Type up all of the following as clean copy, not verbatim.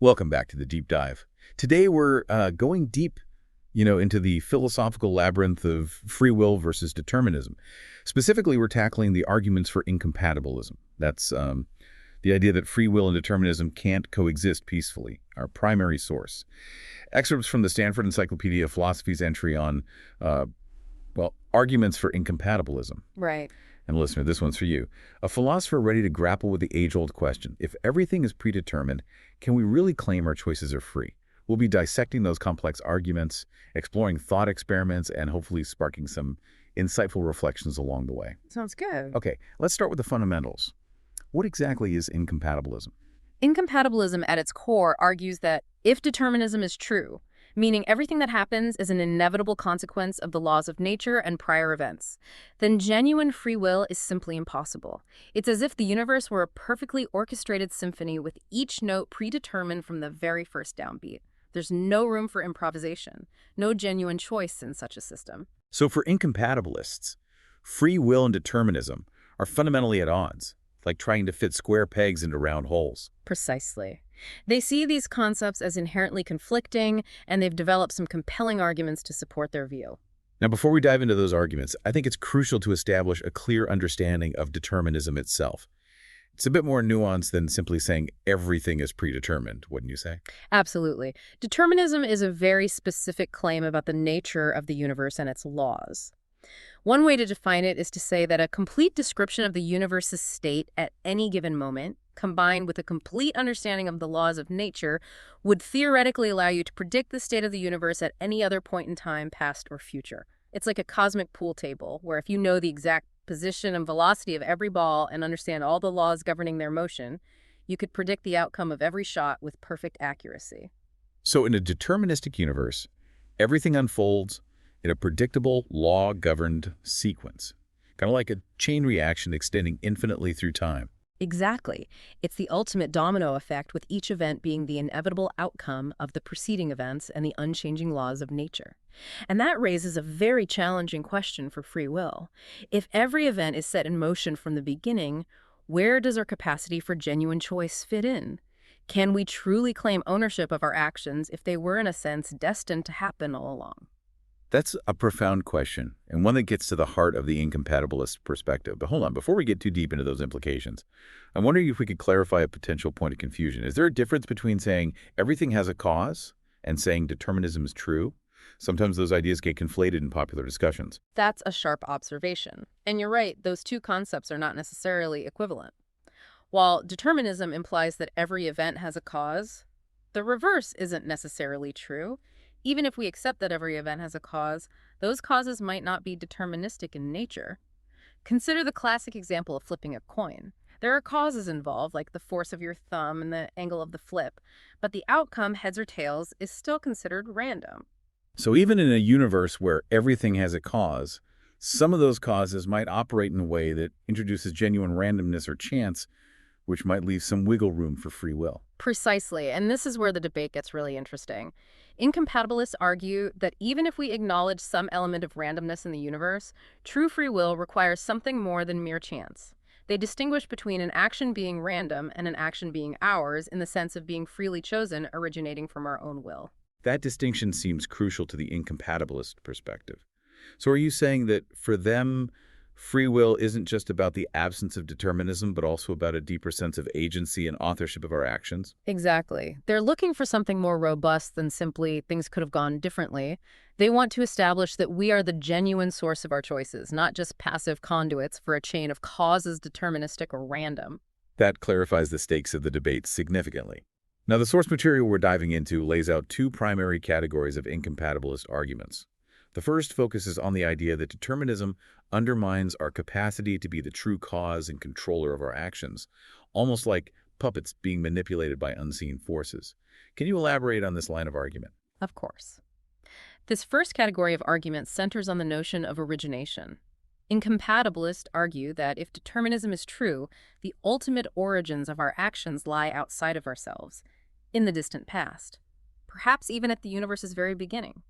Welcome back to the deep dive. Today we're going deep, into the philosophical labyrinth of free will versus determinism. Specifically, we're tackling the arguments for incompatibilism. That's the idea that free will and determinism can't coexist peacefully, our primary source. Excerpts from the Stanford Encyclopedia of Philosophy's entry on, arguments for incompatibilism. Right. And listener, this one's for you. A philosopher ready to grapple with the age-old question, if everything is predetermined, can we really claim our choices are free? We'll be dissecting those complex arguments, exploring thought experiments, and hopefully sparking some insightful reflections along the way. Sounds good. Okay, let's start with the fundamentals. What exactly is incompatibilism? Incompatibilism at its core argues that if determinism is true, meaning everything that happens is an inevitable consequence of the laws of nature and prior events, then genuine free will is simply impossible. It's as if the universe were a perfectly orchestrated symphony with each note predetermined from the very first downbeat. There's no room for improvisation, no genuine choice in such a system. So for incompatibilists, free will and determinism are fundamentally at odds, like trying to fit square pegs into round holes. Precisely. They see these concepts as inherently conflicting, and they've developed some compelling arguments to support their view. Now, before we dive into those arguments, I think it's crucial to establish a clear understanding of determinism itself. It's a bit more nuanced than simply saying everything is predetermined, wouldn't you say? Absolutely. Determinism is a very specific claim about the nature of the universe and its laws. One way to define it is to say that a complete description of the universe's state at any given moment, combined with a complete understanding of the laws of nature, would theoretically allow you to predict the state of the universe at any other point in time, past or future. It's like a cosmic pool table, where if you know the exact position and velocity of every ball and understand all the laws governing their motion, you could predict the outcome of every shot with perfect accuracy. So in a deterministic universe, everything unfolds in a predictable, law-governed sequence, kind of like a chain reaction extending infinitely through time. Exactly. It's the ultimate domino effect, with each event being the inevitable outcome of the preceding events and the unchanging laws of nature. And that raises a very challenging question for free will. If every event is set in motion from the beginning, where does our capacity for genuine choice fit in? Can we truly claim ownership of our actions if they were, in a sense, destined to happen all along? That's a profound question, and one that gets to the heart of the incompatibilist perspective. But hold on, before we get too deep into those implications, I'm wondering if we could clarify a potential point of confusion. Is there a difference between saying everything has a cause and saying determinism is true? Sometimes those ideas get conflated in popular discussions. That's a sharp observation. And you're right, those two concepts are not necessarily equivalent. While determinism implies that every event has a cause, the reverse isn't necessarily true. Even if we accept that every event has a cause, those causes might not be deterministic in nature. Consider the classic example of flipping a coin. There are causes involved, like the force of your thumb and the angle of the flip, but the outcome, heads or tails, is still considered random. So even in a universe where everything has a cause, some of those causes might operate in a way that introduces genuine randomness or chance, which might leave some wiggle room for free will. Precisely, and this is where the debate gets really interesting. Incompatibilists argue that even if we acknowledge some element of randomness in the universe, true free will requires something more than mere chance. They distinguish between an action being random and an action being ours, in the sense of being freely chosen, originating from our own will. That distinction seems crucial to the incompatibilist perspective. So are you saying that for them, free will isn't just about the absence of determinism, but also about a deeper sense of agency and authorship of our actions? Exactly. They're looking for something more robust than simply things could have gone differently. They want to establish that we are the genuine source of our choices, not just passive conduits for a chain of causes deterministic or random. That clarifies the stakes of the debate significantly. Now, the source material we're diving into lays out two primary categories of incompatibilist arguments. The first focuses on the idea that determinism undermines our capacity to be the true cause and controller of our actions, almost like puppets being manipulated by unseen forces. Can you elaborate on this line of argument? Of course. This first category of argument centers on the notion of origination. Incompatibilists argue that if determinism is true, the ultimate origins of our actions lie outside of ourselves, in the distant past, perhaps even at the universe's very beginning.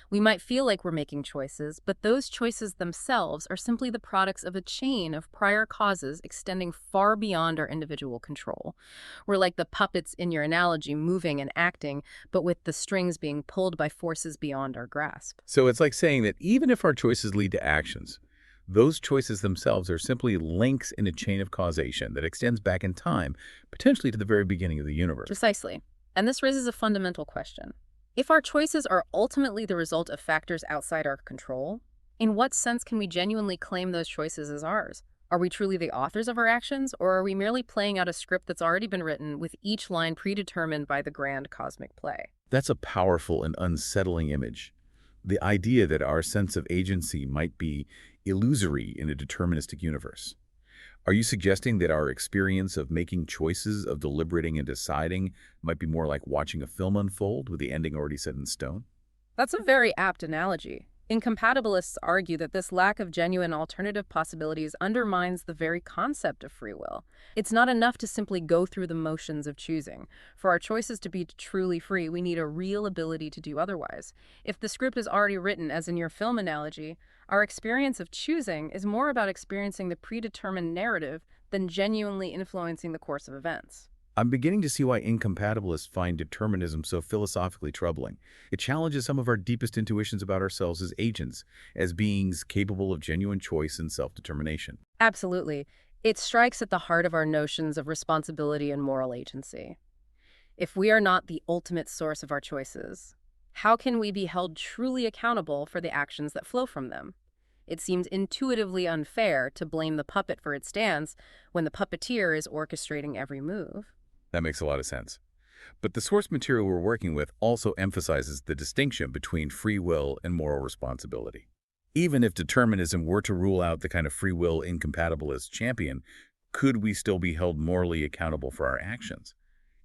We might feel like we're making choices, but those choices themselves are simply the products of a chain of prior causes extending far beyond our individual control. We're like the puppets in your analogy, moving and acting, but with the strings being pulled by forces beyond our grasp. So it's like saying that even if our choices lead to actions, those choices themselves are simply links in a chain of causation that extends back in time, potentially to the very beginning of the universe. Precisely. And this raises a fundamental question. If our choices are ultimately the result of factors outside our control, in what sense can we genuinely claim those choices as ours? Are we truly the authors of our actions, or are we merely playing out a script that's already been written with each line predetermined by the grand cosmic play? That's a powerful and unsettling image. The idea that our sense of agency might be illusory in a deterministic universe. Are you suggesting that our experience of making choices, of deliberating and deciding, might be more like watching a film unfold with the ending already set in stone? That's a very apt analogy. Incompatibilists argue that this lack of genuine alternative possibilities undermines the very concept of free will. It's not enough to simply go through the motions of choosing. For our choices to be truly free, we need a real ability to do otherwise. If the script is already written, as in your film analogy, our experience of choosing is more about experiencing the predetermined narrative than genuinely influencing the course of events. I'm beginning to see why incompatibilists find determinism so philosophically troubling. It challenges some of our deepest intuitions about ourselves as agents, as beings capable of genuine choice and self-determination. Absolutely. It strikes at the heart of our notions of responsibility and moral agency. If we are not the ultimate source of our choices, how can we be held truly accountable for the actions that flow from them? It seems intuitively unfair to blame the puppet for its stance when the puppeteer is orchestrating every move. That makes a lot of sense. But the source material we're working with also emphasizes the distinction between free will and moral responsibility. Even if determinism were to rule out the kind of free will incompatibilist champion, could we still be held morally accountable for our actions?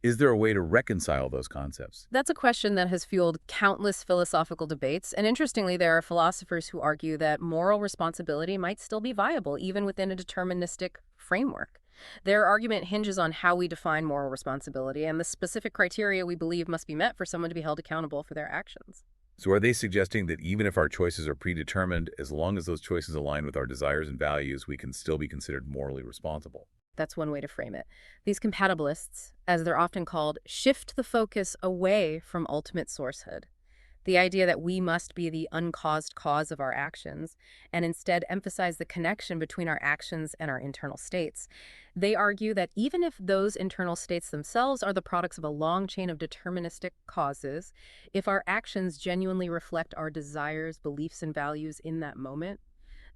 Is there a way to reconcile those concepts? That's a question that has fueled countless philosophical debates, and interestingly, there are philosophers who argue that moral responsibility might still be viable even within a deterministic framework. Their argument hinges on how we define moral responsibility and the specific criteria we believe must be met for someone to be held accountable for their actions. So are they suggesting that even if our choices are predetermined, as long as those choices align with our desires and values, we can still be considered morally responsible? That's one way to frame it. These compatibilists, as they're often called, shift the focus away from ultimate sourcehood, the idea that we must be the uncaused cause of our actions, and instead emphasize the connection between our actions and our internal states. They argue that even if those internal states themselves are the products of a long chain of deterministic causes, if our actions genuinely reflect our desires, beliefs, and values in that moment,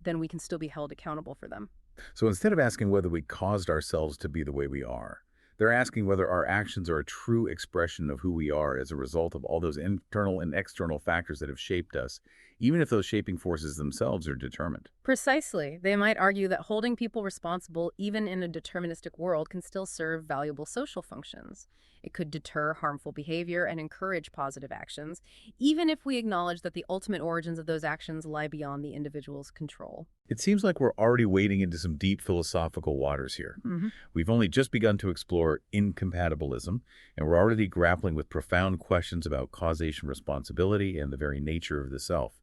then we can still be held accountable for them. So instead of asking whether we caused ourselves to be the way we are, they're asking whether our actions are a true expression of who we are as a result of all those internal and external factors that have shaped us, even if those shaping forces themselves are determined. Precisely. They might argue that holding people responsible, even in a deterministic world, can still serve valuable social functions. It could deter harmful behavior and encourage positive actions, even if we acknowledge that the ultimate origins of those actions lie beyond the individual's control. It seems like we're already wading into some deep philosophical waters here. Mhm. We've only just begun to explore incompatibilism, and we're already grappling with profound questions about causation, responsibility, and the very nature of the self.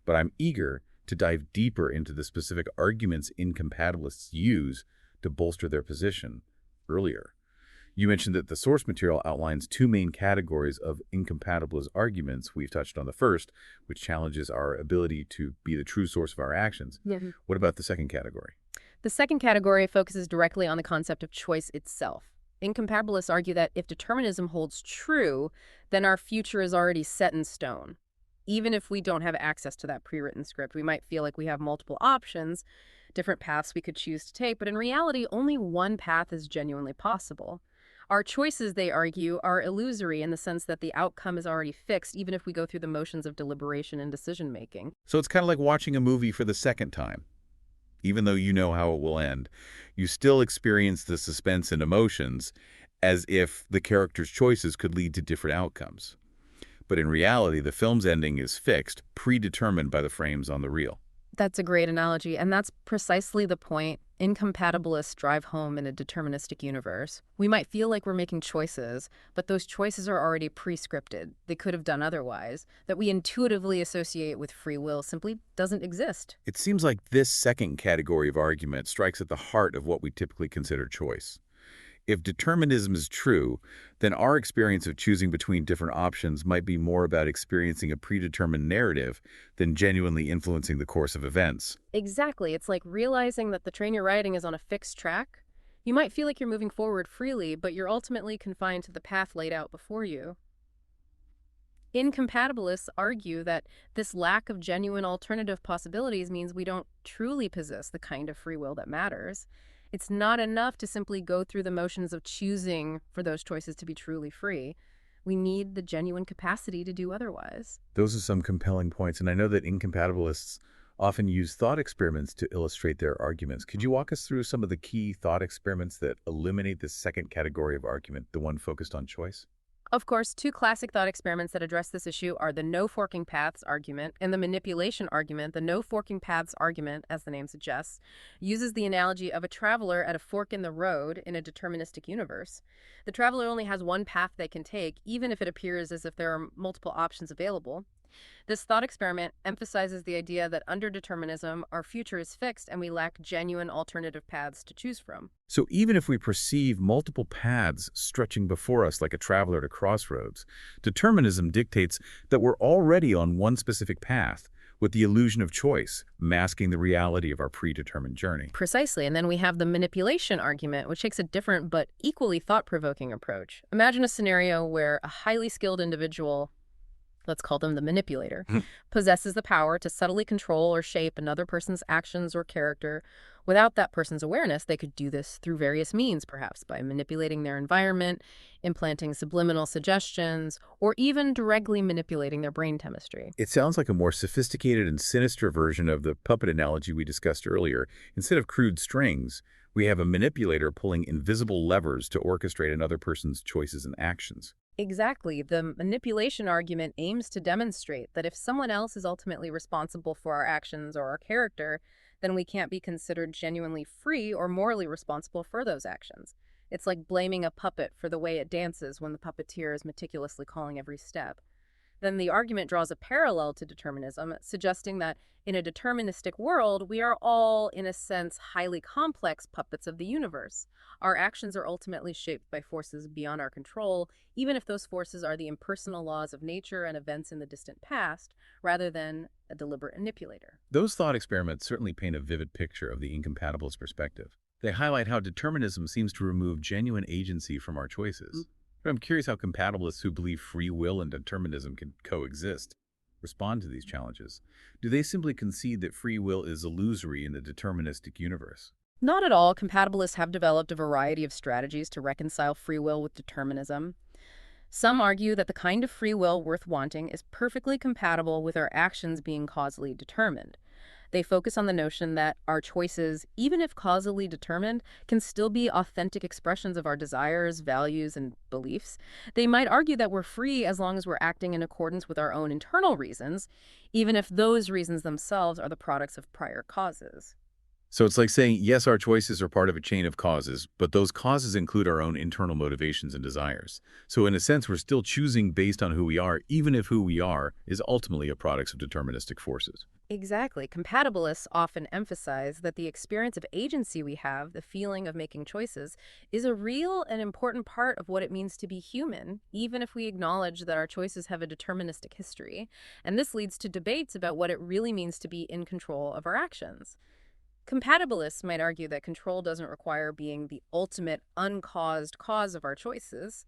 But I'm eager to dive deeper into the specific arguments incompatibilists use to bolster their position earlier. You mentioned that the source material outlines two main categories of incompatibilist arguments. We've touched on the first, which challenges our ability to be the true source of our actions. Yeah. What about the second category? The second category focuses directly on the concept of choice itself. Incompatibilists argue that if determinism holds true, then our future is already set in stone. Even if we don't have access to that pre-written script, we might feel like we have multiple options, different paths we could choose to take, but in reality, only one path is genuinely possible. Our choices, they argue, are illusory in the sense that the outcome is already fixed, even if we go through the motions of deliberation and decision-making. So it's kind of like watching a movie for the second time. Even though you know how it will end, you still experience the suspense and emotions as if the character's choices could lead to different outcomes. But in reality, the film's ending is fixed, predetermined by the frames on the reel. That's a great analogy, and that's precisely the point incompatibilists drive home in a deterministic universe. We might feel like we're making choices, but those choices are already pre-scripted. They could have done otherwise. That we intuitively associate with free will simply doesn't exist. It seems like this second category of argument strikes at the heart of what we typically consider choice. If determinism is true, then our experience of choosing between different options might be more about experiencing a predetermined narrative than genuinely influencing the course of events. Exactly. It's like realizing that the train you're riding is on a fixed track. You might feel like you're moving forward freely, but you're ultimately confined to the path laid out before you. Incompatibilists argue that this lack of genuine alternative possibilities means we don't truly possess the kind of free will that matters. It's not enough to simply go through the motions of choosing for those choices to be truly free. We need the genuine capacity to do otherwise. Those are some compelling points, and I know that incompatibilists often use thought experiments to illustrate their arguments. Could you walk us through some of the key thought experiments that eliminate this second category of argument, the one focused on choice? Of course, two classic thought experiments that address this issue are the no forking paths argument and the manipulation argument. The no forking paths argument, as the name suggests, uses the analogy of a traveler at a fork in the road in a deterministic universe. The traveler only has one path they can take, even if it appears as if there are multiple options available. This thought experiment emphasizes the idea that under determinism, our future is fixed and we lack genuine alternative paths to choose from. So even if we perceive multiple paths stretching before us like a traveler at a crossroads, determinism dictates that we're already on one specific path, with the illusion of choice masking the reality of our predetermined journey. Precisely. And then we have the manipulation argument, which takes a different but equally thought-provoking approach. Imagine a scenario where a highly skilled individual, let's call them the manipulator, possesses the power to subtly control or shape another person's actions or character. Without that person's awareness, they could do this through various means, perhaps by manipulating their environment, implanting subliminal suggestions, or even directly manipulating their brain chemistry. It sounds like a more sophisticated and sinister version of the puppet analogy we discussed earlier. Instead of crude strings, we have a manipulator pulling invisible levers to orchestrate another person's choices and actions. Exactly. The manipulation argument aims to demonstrate that if someone else is ultimately responsible for our actions or our character, then we can't be considered genuinely free or morally responsible for those actions. It's like blaming a puppet for the way it dances when the puppeteer is meticulously calling every step. Then the argument draws a parallel to determinism, suggesting that in a deterministic world, we are all, in a sense, highly complex puppets of the universe. Our actions are ultimately shaped by forces beyond our control, even if those forces are the impersonal laws of nature and events in the distant past, rather than a deliberate manipulator. Those thought experiments certainly paint a vivid picture of the incompatibilist perspective. They highlight how determinism seems to remove genuine agency from our choices. But I'm curious how compatibilists who believe free will and determinism can coexist respond to these challenges. Do they simply concede that free will is illusory in the deterministic universe? Not at all. Compatibilists have developed a variety of strategies to reconcile free will with determinism. Some argue that the kind of free will worth wanting is perfectly compatible with our actions being causally determined. They focus on the notion that our choices, even if causally determined, can still be authentic expressions of our desires, values, and beliefs. They might argue that we're free as long as we're acting in accordance with our own internal reasons, even if those reasons themselves are the products of prior causes. So it's like saying, yes, our choices are part of a chain of causes, but those causes include our own internal motivations and desires. So in a sense, we're still choosing based on who we are, even if who we are is ultimately a product of deterministic forces. Exactly. Compatibilists often emphasize that the experience of agency we have, the feeling of making choices, is a real and important part of what it means to be human, even if we acknowledge that our choices have a deterministic history. And this leads to debates about what it really means to be in control of our actions. Compatibilists might argue that control doesn't require being the ultimate uncaused cause of our choices.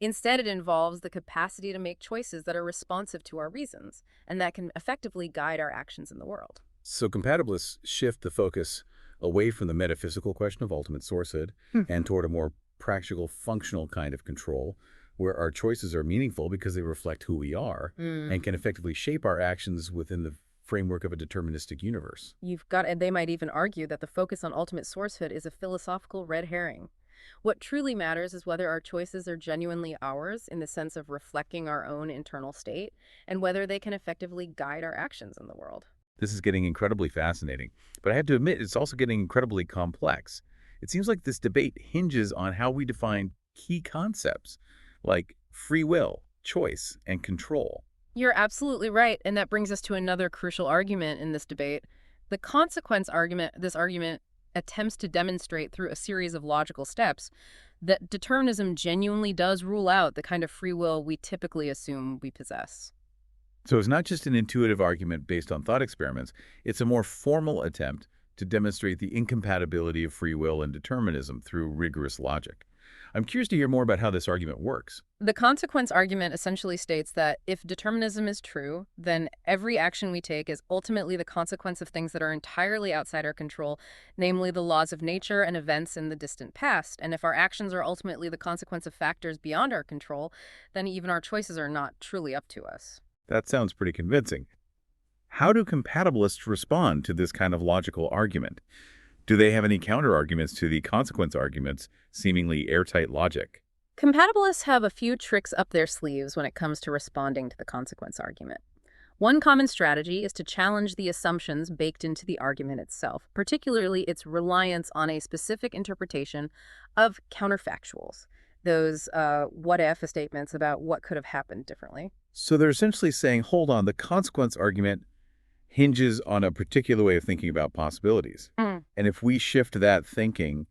Instead, it involves the capacity to make choices that are responsive to our reasons and that can effectively guide our actions in the world. So compatibilists shift the focus away from the metaphysical question of ultimate sourcehood and toward a more practical, functional kind of control, where our choices are meaningful because they reflect who we are and can effectively shape our actions within the framework of a deterministic universe. And they might even argue that the focus on ultimate sourcehood is a philosophical red herring. What truly matters is whether our choices are genuinely ours in the sense of reflecting our own internal state and whether they can effectively guide our actions in the world. This is getting incredibly fascinating, but I have to admit it's also getting incredibly complex. It seems like this debate hinges on how we define key concepts like free will, choice, and control. You're absolutely right, and that brings us to another crucial argument in this debate. The consequence argument, this argument attempts to demonstrate through a series of logical steps that determinism genuinely does rule out the kind of free will we typically assume we possess. So it's not just an intuitive argument based on thought experiments, it's a more formal attempt to demonstrate the incompatibility of free will and determinism through rigorous logic. I'm curious to hear more about how this argument works. The consequence argument essentially states that if determinism is true, then every action we take is ultimately the consequence of things that are entirely outside our control, namely the laws of nature and events in the distant past. And if our actions are ultimately the consequence of factors beyond our control, then even our choices are not truly up to us. That sounds pretty convincing. How do compatibilists respond to this kind of logical argument? Do they have any counter-arguments to the consequence argument's seemingly airtight logic? Compatibilists have a few tricks up their sleeves when it comes to responding to the consequence argument. One common strategy is to challenge the assumptions baked into the argument itself, particularly its reliance on a specific interpretation of counterfactuals, those what-if statements about what could have happened differently. So they're essentially saying, hold on, the consequence argument hinges on a particular way of thinking about possibilities. And if we shift that thinking,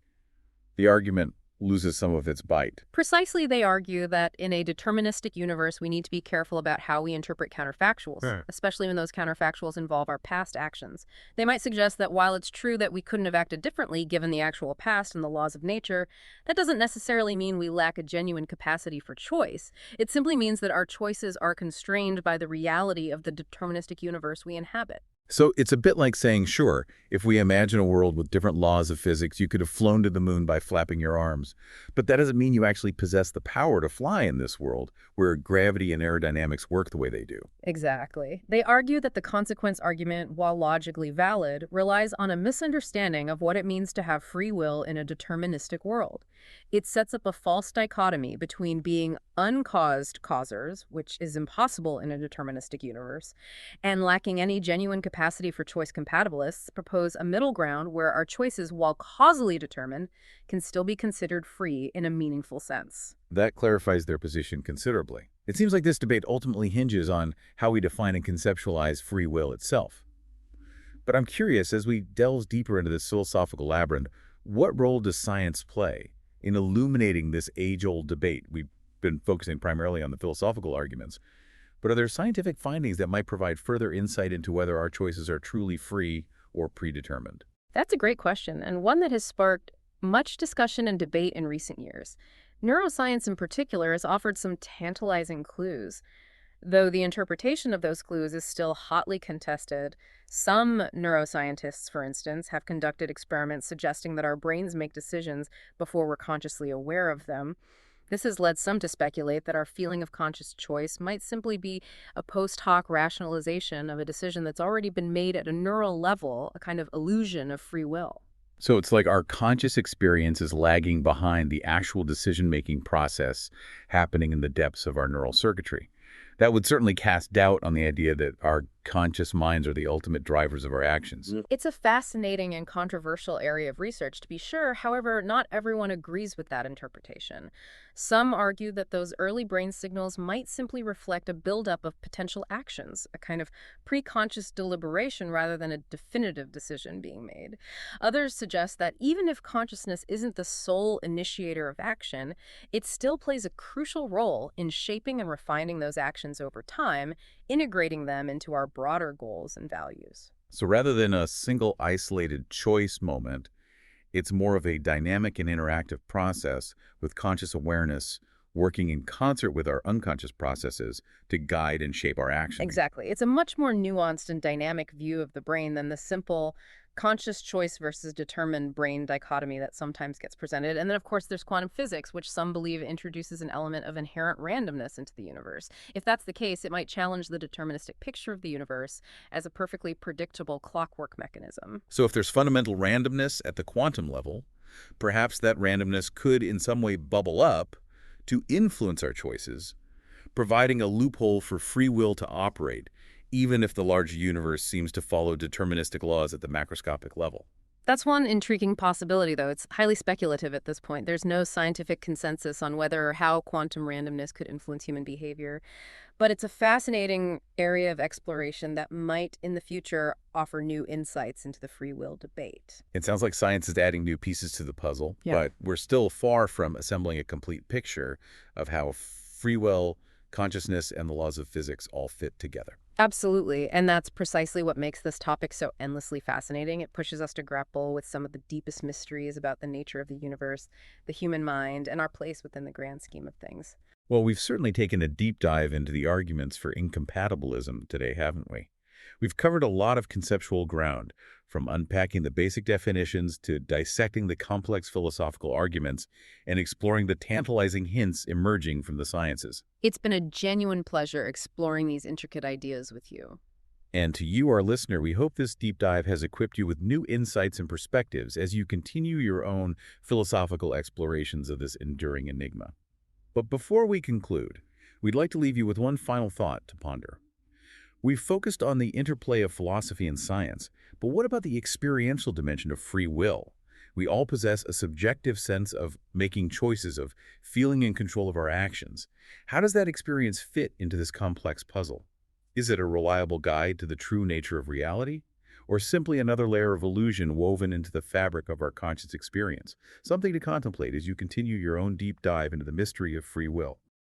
the argument loses some of its bite. Precisely, they argue that in a deterministic universe, we need to be careful about how we interpret counterfactuals, Right. especially when those counterfactuals involve our past actions. They might suggest that while it's true that we couldn't have acted differently given the actual past and the laws of nature, that doesn't necessarily mean we lack a genuine capacity for choice. It simply means that our choices are constrained by the reality of the deterministic universe we inhabit. So it's a bit like saying, sure, if we imagine a world with different laws of physics, you could have flown to the moon by flapping your arms. But that doesn't mean you actually possess the power to fly in this world where gravity and aerodynamics work the way they do. Exactly. They argue that the consequence argument, while logically valid, relies on a misunderstanding of what it means to have free will in a deterministic world. It sets up a false dichotomy between being uncaused causers, which is impossible in a deterministic universe, and lacking any genuine capacity for choice. Compatibilists propose a middle ground where our choices, while causally determined, can still be considered free in a meaningful sense. That clarifies their position considerably. It seems like this debate ultimately hinges on how we define and conceptualize free will itself. But I'm curious, as we delve deeper into this philosophical labyrinth, what role does science play in illuminating this age-old debate? We've been focusing primarily on the philosophical arguments, but are there scientific findings that might provide further insight into whether our choices are truly free or predetermined? That's a great question, and one that has sparked much discussion and debate in recent years. Neuroscience in particular has offered some tantalizing clues. Though the interpretation of those clues is still hotly contested, some neuroscientists, for instance, have conducted experiments suggesting that our brains make decisions before we're consciously aware of them. This has led some to speculate that our feeling of conscious choice might simply be a post hoc rationalization of a decision that's already been made at a neural level, a kind of illusion of free will. So it's like our conscious experience is lagging behind the actual decision-making process happening in the depths of our neural circuitry. That would certainly cast doubt on the idea that our conscious minds are the ultimate drivers of our actions. It's a fascinating and controversial area of research, to be sure. However, not everyone agrees with that interpretation. Some argue that those early brain signals might simply reflect a buildup of potential actions, a kind of preconscious deliberation rather than a definitive decision being made. Others suggest that even if consciousness isn't the sole initiator of action, it still plays a crucial role in shaping and refining those actions over time, integrating them into our broader goals and values. So rather than a single isolated choice moment, it's more of a dynamic and interactive process with conscious awareness working in concert with our unconscious processes to guide and shape our actions. Exactly. It's a much more nuanced and dynamic view of the brain than the simple conscious choice versus determined brain dichotomy that sometimes gets presented. And then, of course, there's quantum physics, which some believe introduces an element of inherent randomness into the universe. If that's the case, it might challenge the deterministic picture of the universe as a perfectly predictable clockwork mechanism. So if there's fundamental randomness at the quantum level, perhaps that randomness could in some way bubble up to influence our choices, providing a loophole for free will to operate, even if the larger universe seems to follow deterministic laws at the macroscopic level. That's one intriguing possibility, though. It's highly speculative at this point. There's no scientific consensus on whether or how quantum randomness could influence human behavior. But it's a fascinating area of exploration that might, in the future, offer new insights into the free will debate. It sounds like science is adding new pieces to the puzzle, Yeah. but we're still far from assembling a complete picture of how free will, consciousness, and the laws of physics all fit together. Absolutely. And that's precisely what makes this topic so endlessly fascinating. It pushes us to grapple with some of the deepest mysteries about the nature of the universe, the human mind, and our place within the grand scheme of things. Well, we've certainly taken a deep dive into the arguments for incompatibilism today, haven't we? We've covered a lot of conceptual ground, from unpacking the basic definitions to dissecting the complex philosophical arguments and exploring the tantalizing hints emerging from the sciences. It's been a genuine pleasure exploring these intricate ideas with you. And to you, our listener, we hope this deep dive has equipped you with new insights and perspectives as you continue your own philosophical explorations of this enduring enigma. But before we conclude, we'd like to leave you with one final thought to ponder. We've focused on the interplay of philosophy and science, but what about the experiential dimension of free will? We all possess a subjective sense of making choices, of feeling in control of our actions. How does that experience fit into this complex puzzle? Is it a reliable guide to the true nature of reality? Or simply another layer of illusion woven into the fabric of our conscious experience? Something to contemplate as you continue your own deep dive into the mystery of free will.